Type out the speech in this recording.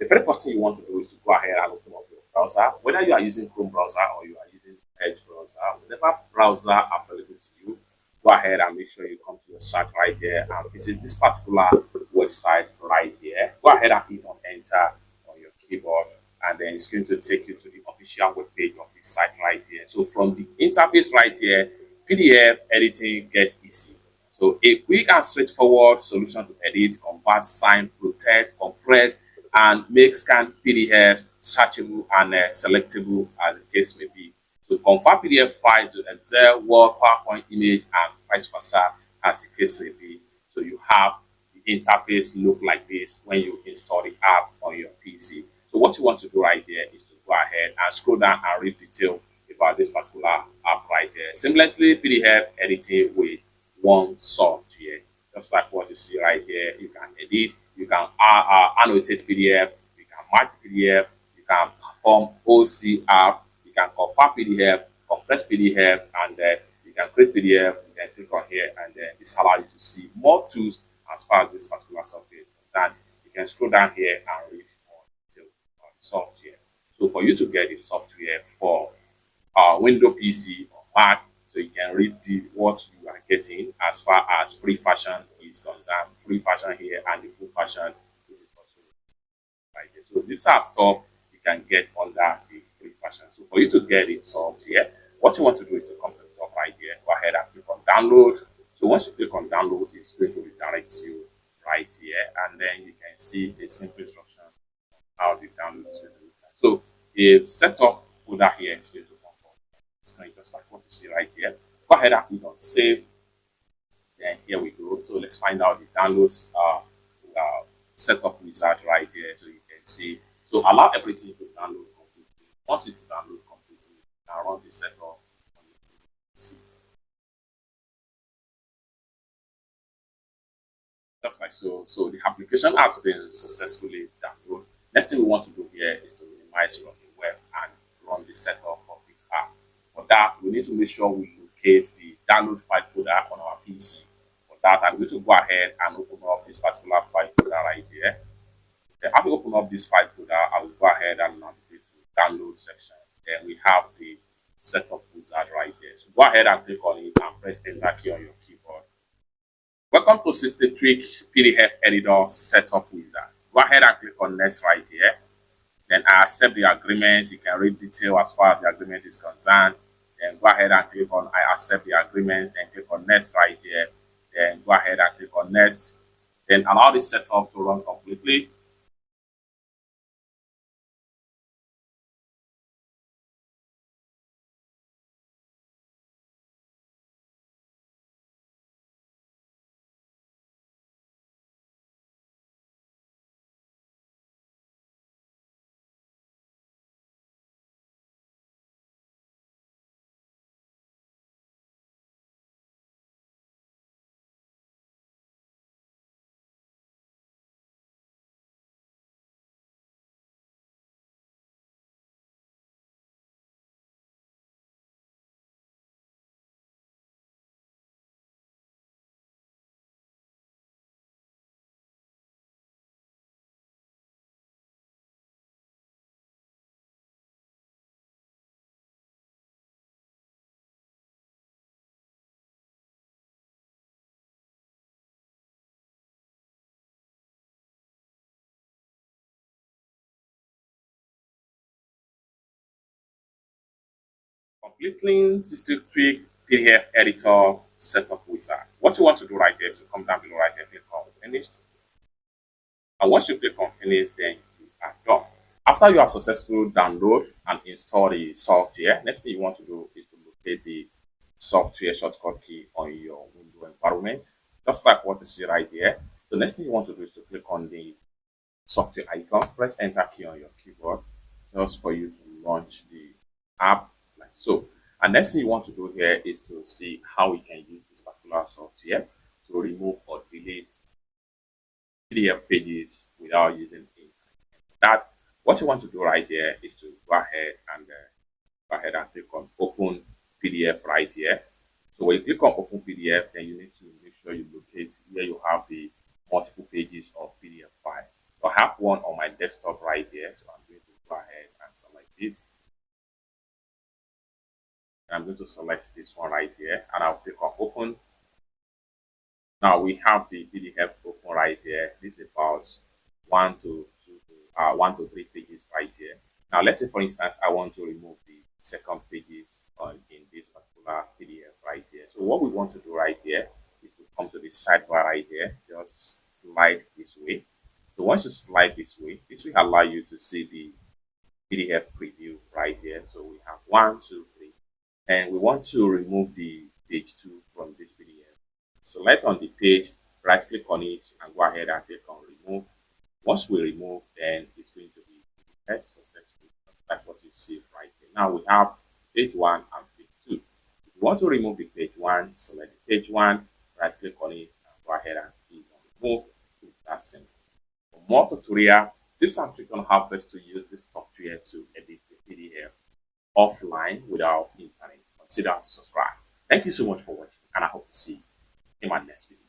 The very first thing you want to do is to go ahead and open up your browser, whether you are using Chrome browser or you are using Edge browser, whatever browser available to you. Go ahead and make sure you come to the search right here and visit this particular website right here. Go ahead and hit on enter on your keyboard, and then it's going to take you to the official web page of this site right here. So from the interface right here, PDF editing get easy. So a quick and straightforward solution to edit, convert, sign, protect, compress, and make scanned PDFs searchable and selectable as the case may be. So convert PDF file to Excel, Word, PowerPoint image, and vice versa as the case may be. So you have the interface look like this when you install the app on your PC. So what you want to do right here is to go ahead and scroll down and read detail about this particular app right here. Seamlessly PDF editing with one software, just like what you see right here. You can edit, you can annotate PDF, you can mark PDF, you can perform OCR, you can convert PDF, compress PDF, and then you can create PDF. You can click on here, and then this allows you to see more tools as far as this particular software is concerned. You can scroll down here and read more details on the software. So for you to get the software for Windows PC or Mac, so you can read what you are getting as far as free version is concerned. Free version here and the full version is also right here. So these are stuff you can get under the free version. So for you to get it software, what you want to do is to come to the top right here. Go ahead and click on download. So once you click on download, it's going to redirect you right here, and then you can see a simple instruction on how the download is going to look like. So a setup folder here is going to come up. It's going to just like what you see right here. Go ahead and click on save. Then here we go. So let's find out the downloads setup wizard right here, so you can see. So allow everything to download completely. Once it's downloaded completely, you can run the setup on your PC. Just like so. So the application has been successfully downloaded. Next thing we want to do here is to minimize from the web and run the setup of this app. For that, we need to make sure we locate the download file folder on our PC. For that, I'm going to go ahead and open up this particular file folder right here. Then after open up this file folder, I will go ahead and navigate to download sections. Then we have the setup wizard right here. So go ahead and click on it and press enter key on your keyboard. Welcome to System Tweak PDF Editor Setup Wizard. Go ahead and click on next right here. Then I accept the agreement. You can read detail as far as the agreement is concerned. Then go ahead and click on I accept the agreement. Then click on next right here. Then go ahead and click on next. Then allow the setup to run completely. Completing System Tweak PDF Editor Setup Wizard. What you want to do right here is to come down below right here, click on finished. And once you click on finish, then you are done. After you have successfully download and install the software, next thing you want to do is to locate the software shortcut key on your Windows environment, just like what you see right here. The next thing you want to do is to click on the software icon, press enter key on your keyboard, just for you to launch the app like so. And next thing you want to do here is to see how we can use this particular software to remove or delete PDF pages without using internet. That what you want to do right here is to go ahead and click on open PDF right here. So when you click on open PDF, then you need to make sure you locate where you have the multiple pages of PDF file. So I have one on my desktop right here. So I'm going to go ahead and select it. And I'm going to select this one right here and I'll click on open. Now we have the PDF open right here. This is about 1 to 3 pages right here. Now let's say for instance I want to remove the second pages in this particular PDF right here. So what we want to do right here is to come to the sidebar right here. Just slide this way. So once you slide this will allow you to see the PDF preview right here. So we have 1, 2, 3, and we want to remove the page 2 from this PDF. Select on the page, right click on it, and go ahead and click on remove. Once we remove, then it's going to be edited successfully. That's what you see right here. Now we have page 1 and page 2. If you want to remove the page 1, select the page 1, right click on it, and go ahead and click on remove. It's that simple. For more tutorial, tips and tricks on how best to use this software to edit your PDF offline without internet, consider to subscribe. Thank you so much for watching, and I hope to see you in my next video.